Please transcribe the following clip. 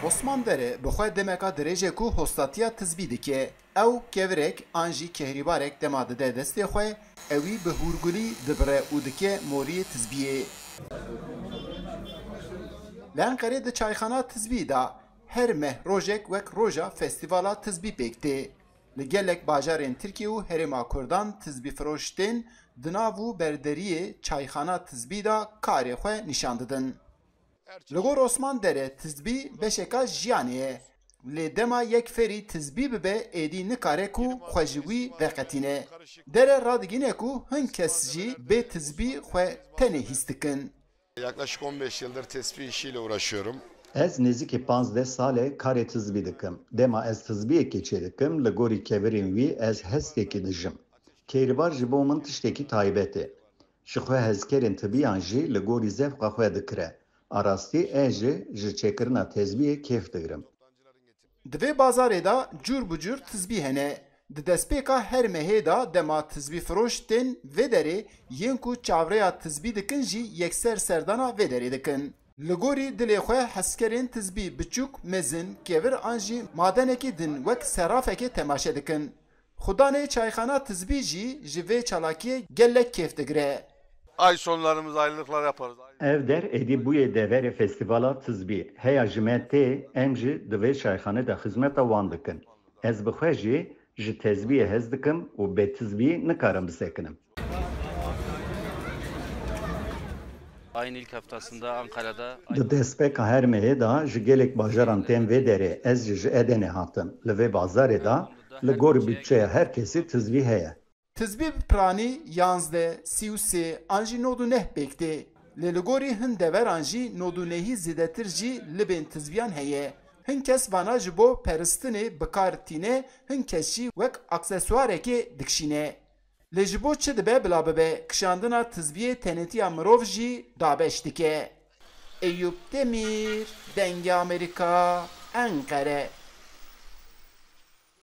Osman Dere bi xwe demeka dirêje ku hostatiya tizbî dike. Ew kevirek an jî kehribarek dema dide destê xwe, ewî bi hûrgulî dibire û dike moriyê tizbiyê. Li Enqerê di çayxana tizbî da her meh rojek wek roja festîvala tizbî pêk tê. Li gelek bajarên Tirkiye û Herêma Kurdan tizbîfiroştên di nav û berderiyê çayxana tizbî da karê xwe nîşan didin. Li gor Osman Dere tizbî beşeka jiyanê ye. Lê dema yek ferî tizbî bibe êdî nikare ku xwe ji wî veqetîne. Dere radigîne ku hin kes jî bê tizbî xwe tenê hîs dikin. Yaklaşık 15 yıldır tesbih işiyle uğraşıyorum. Ez nêzîkî 15 salê karê tizbî dikim. Dema ez tizbiyekê çê dikim, li gorî kevirên wî ez hestekê dijim. Kêrîbar ji bo min tiştekî taybet e. Ji xwe hezkerên tibiyan jî li gorî zevqa xwe dikire. Arastî ez ji çêkirina tezbiyê kêf digirim. Di vê bazarê da cûr bi cûr tizbî hene. Di destpêka her mehê da dema tizbîfiroş tên vê derê yên ku çavreya tizbî dikin jî yekser serdana vê derê dikin. Li gorî dilê xwe hezkerên tizbî biçûk, mezin, kevir an jî madenekî din wek serafekê temaşe dikin. Xudanê çayxana tizbî jî ji vê çalakiyê gelek kêf digire. Ay sonlarımız ayrılıklar yaparız. Ev der êdî bûyê deverê festîvala tizbî. Heya ji me tê, em jî di vê çayxanê de xizmeta wan dikin. Ez bi xwe jî ji tezbiyê hez dikim û bê tizbî nikarim bisekinim. Ayın ilk haftasında Ankara'da Di destpêka her mehê da ji gelek bajaran tên vê derê ez ji Edenê hatim. Li vê bazarê da li gor bütçeya her kesî tizbî heye. Tizbî bi planî 11, 33 an jî nod û neh pêk tê. Lê li gorî hin deveran jî nod û nehî zêdetir jî li bên tizbiyan heye. Hin kes vana ji bo peristinê bikar tîne, hin kes jî wek aksesuarekê dikşîne. Lê ji bo çi dibe bila bibe, kişandina tizbiyê tenêtiya mirov jî dabeş dike. Eyüp Demir, Dengê Amerîka, Enqere.